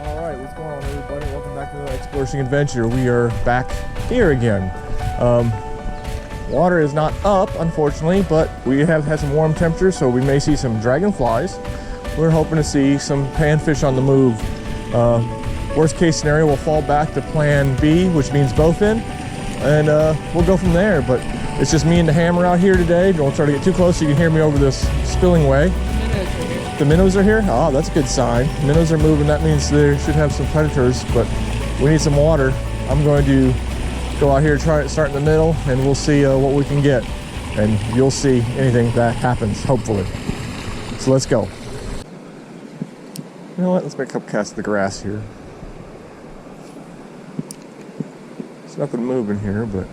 Alright, what's going on everybody? Welcome back to another exploration adventure. We are back here again. Water is not up, unfortunately, but we have had some warm temperatures, so we may see some dragonflies. We're hoping to see some panfish on the move. Worst case scenario, we'll fall back to plan B, which means bowfin, and we'll go from there. But it's just me and the hammer out here today. Don't try to get too close so you can hear me over this spilling way. The minnows are here? Oh, that's a good sign. Minnows are moving. That means they should have some predators, but we need some water. I'm going to go out here, try it, start in the middle, and we'll see what we can get. And you'll see anything that happens, hopefully. So let's go. You know what? Let's make a couple casts of the grass here. There's nothing moving here, but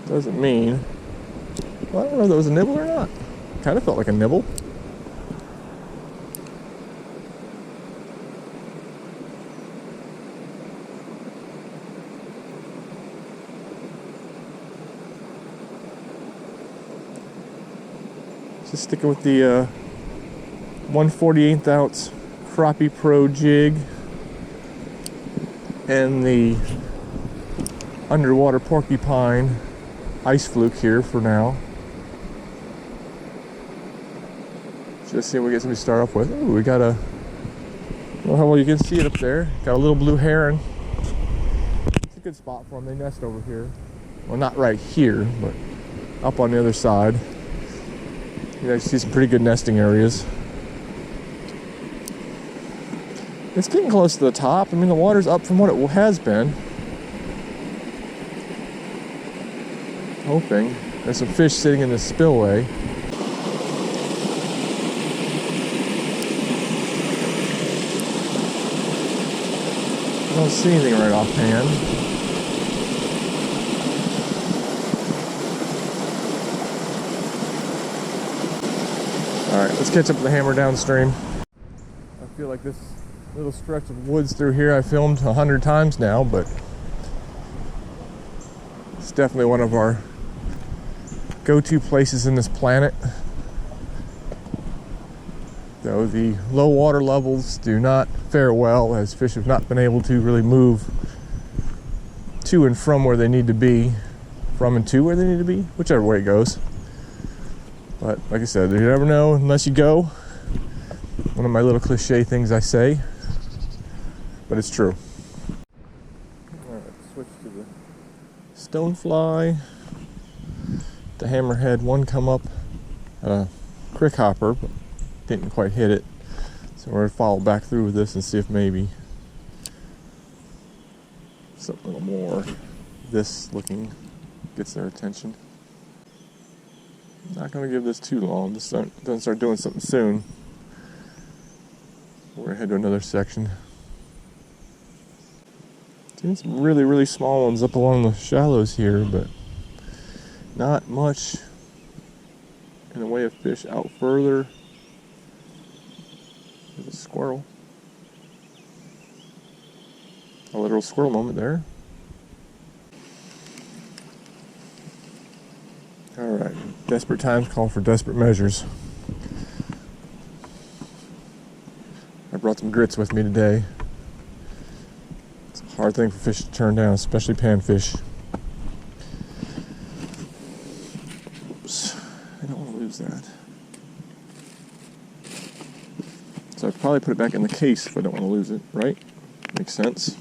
doesn't mean. Well, I don't know if that was a nibble or not. Kind of felt like a nibble. Just sticking with the 1/48 ounce Crappie Pro jig and the underwater porcupine ice fluke here for now. Just see if we get something to start off with. Ooh, we got a, well, how well you can see it up there. Got a little blue heron. It's a good spot for them. They nest over here. Well, not right here, but up on the other side. You guys see some pretty good nesting areas. It's getting close to the top. I mean, the water's up from what it has been. Hoping. There's some fish sitting in the spillway. I don't see anything right offhand. Alright, let's catch up with the hammer downstream. I feel like this little stretch of woods through here I filmed 100 times now, but it's definitely one of our go-to places in this planet. Though the low water levels do not fare well, as fish have not been able to really move to and from where they need to be, from and to where they need to be, whichever way it goes. But like I said, you never know unless you go. One of my little cliche things I say, but it's true. Alright, switch to the stonefly. The hammerhead one come up, crick hopper, but didn't quite hit it. So we're going to follow back through with this and see if maybe something a little more this looking gets their attention. Not going to give this too long. This doesn't start doing something soon. We're going to head to another section. Seeing some really, really small ones up along the shallows here, but not much in the way of fish out further. There's a squirrel. A literal squirrel moment there. Alright, desperate times call for desperate measures. I brought some grits with me today. It's a hard thing for fish to turn down, especially panfish. Oops, I don't want to lose that. So I'd probably put it back in the case if I don't want to lose it, right? Makes sense.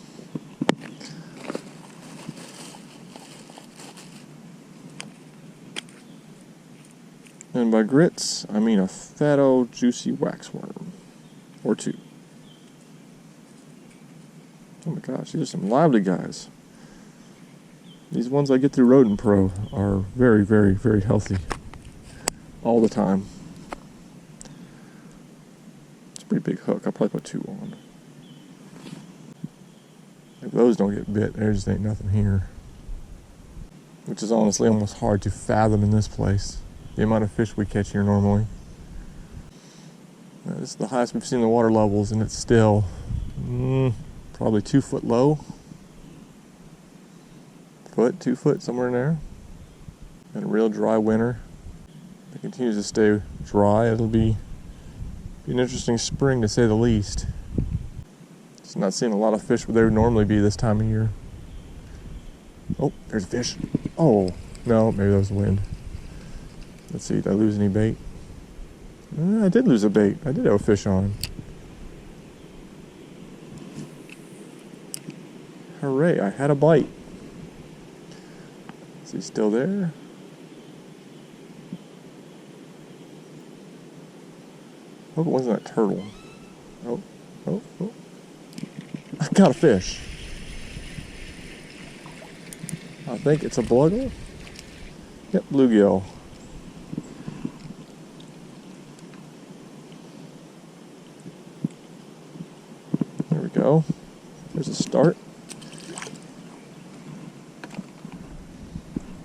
And by grits, I mean a fat old juicy waxworm. Or two. Oh my gosh, these are some lively guys. These ones I get through Rodent Pro are very, very, very healthy. All the time. It's a pretty big hook. I'll probably put two on. If those don't get bit, there just ain't nothing here. Which is honestly almost hard to fathom in this place. The amount of fish we catch here normally. This is the highest we've seen the water levels, and it's still probably 2 foot low. 2 foot, somewhere in there. And a real dry winter. If it continues to stay dry, it'll be Be an interesting spring to say the least. Just not seeing a lot of fish where they would normally be this time of year. Oh, there's a fish. Oh, no, maybe that was the wind. Let's see, did I lose any bait? I did lose a bait. I did have a fish on. Hooray, I had a bite. Is he still there? Hope it wasn't that turtle. Oh. I got a fish. I think it's a bluegill. Yep, bluegill. There we go. There's a start.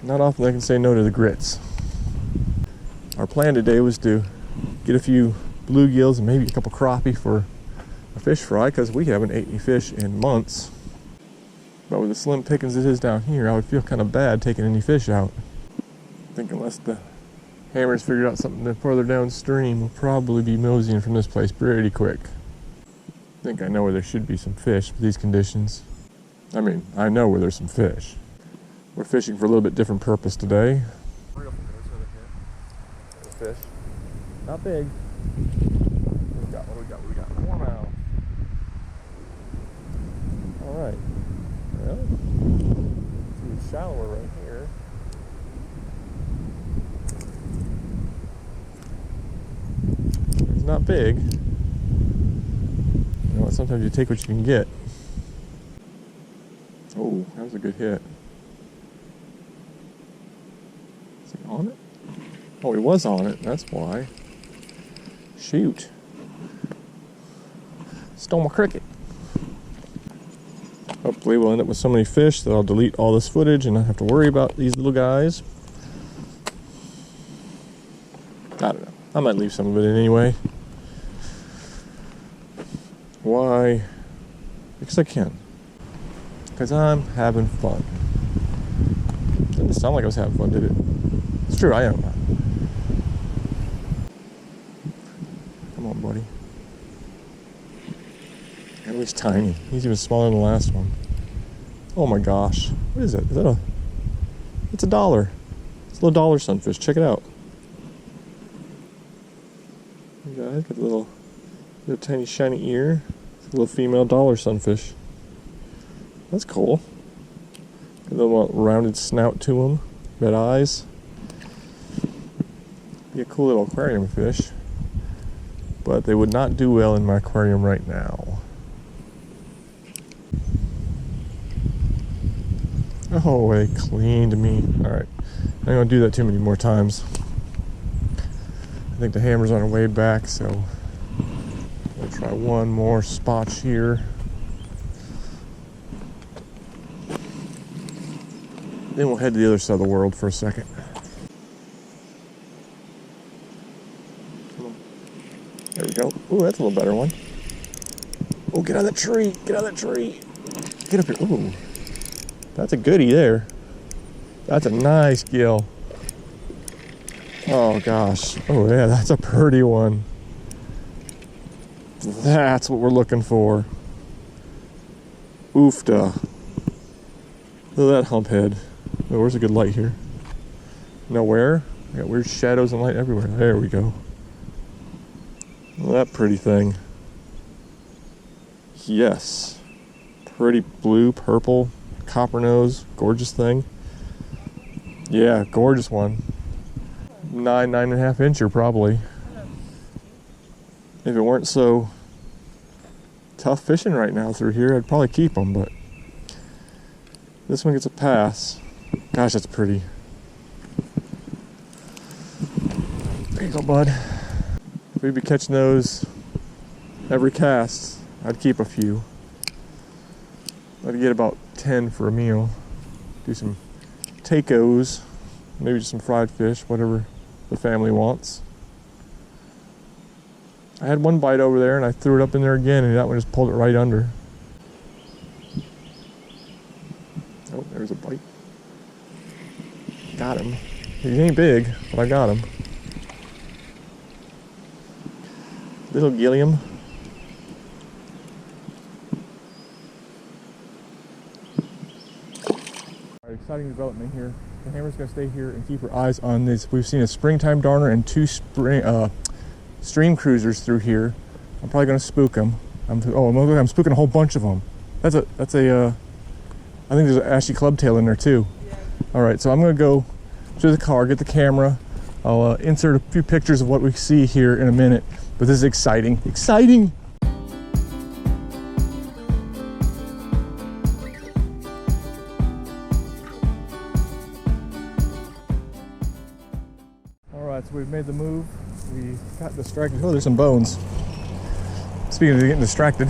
Not often I can say no to the grits. Our plan today was to get a few bluegills and maybe a couple crappie for a fish fry, because we haven't ate any fish in months. But with the slim pickings it is down here, I would feel kind of bad taking any fish out. I think unless the hammers figured out something further downstream, we'll probably be moseying from this place pretty quick. I think I know where there should be some fish for these conditions. I mean, I know where there's some fish. We're fishing for a little bit different purpose today. Fish. Not big. What do we got? 4 mouths. Alright. Well, it's shallower right here. It's not big. You know what, sometimes you take what you can get. Oh, that was a good hit. Is he on it? Oh, he was on it, that's why. Shoot. Stole my cricket. Hopefully we'll end up with so many fish that I'll delete all this footage and not have to worry about these little guys. I don't know. I might leave some of it in anyway. Why? Because I can. Because I'm having fun. Didn't sound like I was having fun, did it? It's true, I am. Come on, buddy. At least tiny. He's even smaller than the last one. Oh my gosh. What is it? Is that a... It's $1. It's a little dollar sunfish. Check it out. You guys got a little tiny shiny ear. It's a little female dollar sunfish. That's cool. Got a little rounded snout to him. Red eyes. Be a cool little aquarium fish. But they would not do well in my aquarium right now. Oh, they cleaned me. Alright. I'm going to do that too many more times. I think the hammer's on our way back, so we'll try one more spot here. Then we'll head to the other side of the world for a second. Come on. There we go. Ooh, that's a little better one. Oh, get out of that tree. Get out of that tree. Get up here. Ooh. That's a goodie there. That's a nice gill. Oh gosh. Oh yeah, that's a pretty one. That's what we're looking for. Oofta. Look at that hump head. Oh, where's a good light here? Nowhere. I got weird shadows and light everywhere. There we go. Look at that pretty thing. Yes. Pretty blue, purple. Copper nose, gorgeous thing. Yeah, gorgeous one. 9.5 incher probably. If it weren't so tough fishing right now through here, I'd probably keep them, but this one gets a pass. Gosh, that's pretty. There you go, bud. If we'd be catching those every cast, I'd keep a few. I'd get about 10 for a meal. Do some tacos, maybe just some fried fish, whatever the family wants. I had one bite over there and I threw it up in there again and that one just pulled it right under. Oh, there's a bite. Got him. He ain't big, but I got him. Little gilliam. Exciting development here. The hammer's gonna stay here and keep her eyes on this. We've seen a springtime darner and 2 stream cruisers through here. I'm probably gonna spook them. I'm spooking a whole bunch of them. I think there's an ashy clubtail in there too. Yeah. All right, so I'm gonna go to the car, get the camera. I'll insert a few pictures of what we see here in a minute. But this is exciting. Exciting! Alright, so we've made the move. We got distracted. Oh, there's some bones. Speaking of getting distracted,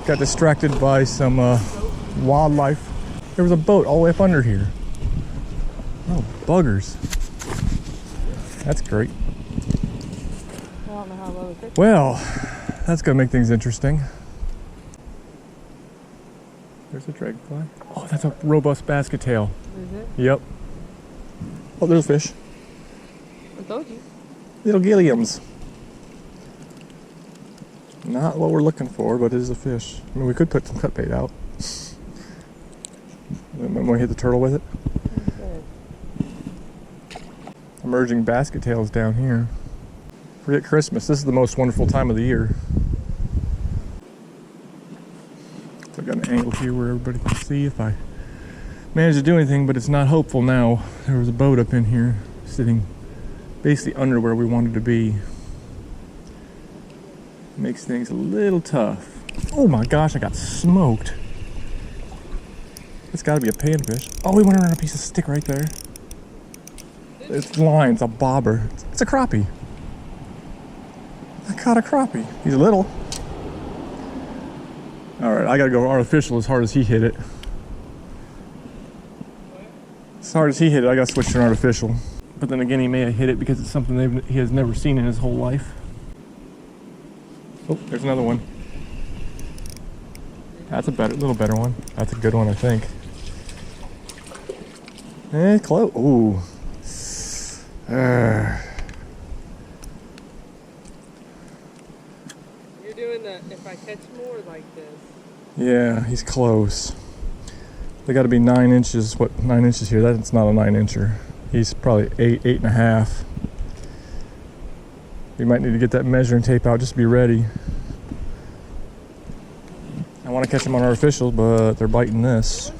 got distracted by some wildlife. There was a boat all the way up under here. Oh, buggers. That's great. I don't know how low it is. Well, that's gonna make things interesting. There's a dragonfly. Oh, that's a robust basket tail. Is it? Yep. Oh, there's a fish. I told you. Little gilliams. Not what we're looking for, but it is a fish. I mean, we could put some cut bait out. When we hit the turtle with it. Emerging basket tails down here. Forget Christmas. This is the most wonderful time of the year. So I've got an angle here where everybody can see if I manage to do anything, but it's not hopeful now. There was a boat up in here sitting basically under where we wanted to be. Makes things a little tough. Oh my gosh, I got smoked. It's gotta be a panfish. Oh, we went around a piece of stick right there. It's line, it's a bobber. It's a crappie. I caught a crappie. He's little. Alright, I gotta go artificial as hard as he hit it. As hard as he hit it, I gotta switch to an artificial. But then again, he may have hit it because it's something he has never seen in his whole life. Oh, there's another one. That's a little better one. That's a good one, I think. Close. Ooh. You're doing the if I catch more like this. Yeah, he's close. They got to be 9 inches. What, 9 inches here? That's not a 9-incher. He's probably 8.5. We might need to get that measuring tape out just to be ready. I want to catch them on artificial, but they're biting this.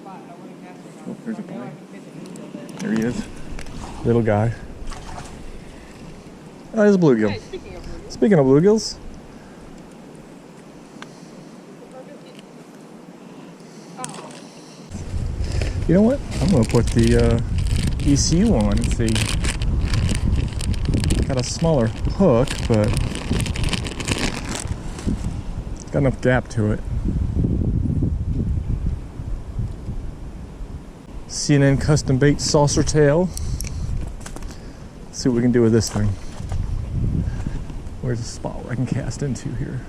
Oh, there's a boy. There he is. Little guy. Oh, there's a bluegill. Hey, Speaking of bluegills. You know what? I'm going to put the ECU on and see. Got a smaller hook, but got enough gap to it. CNN custom bait saucer tail. Let's see what we can do with this thing. Where's the spot where I can cast into here?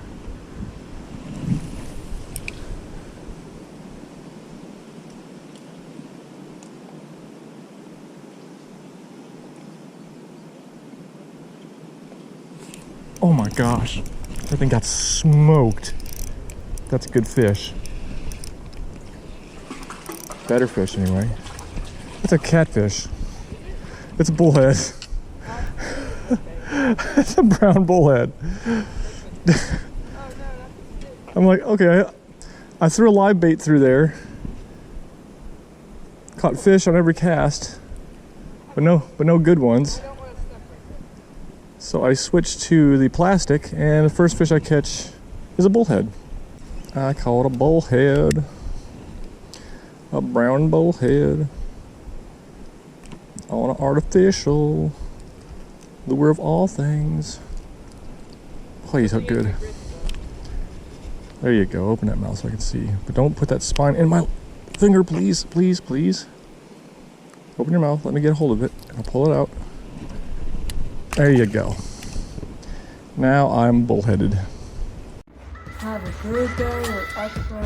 Oh my gosh, that thing got smoked. That's a good fish. Better fish anyway. It's a catfish. It's a bullhead. It's a brown bullhead. I'm like, okay, I threw a live bait through there. Caught fish on every cast, but no good ones. So I switched to the plastic, and the first fish I catch is a bullhead. I call it a bullhead. A brown bullhead. On an artificial lure of all things. Oh, he's hooked good. There you go. Open that mouth so I can see. But don't put that spine in my finger, please, please, please. Open your mouth. Let me get a hold of it. I'll pull it out. There you go. Now I'm bullheaded. Have a good day or extra.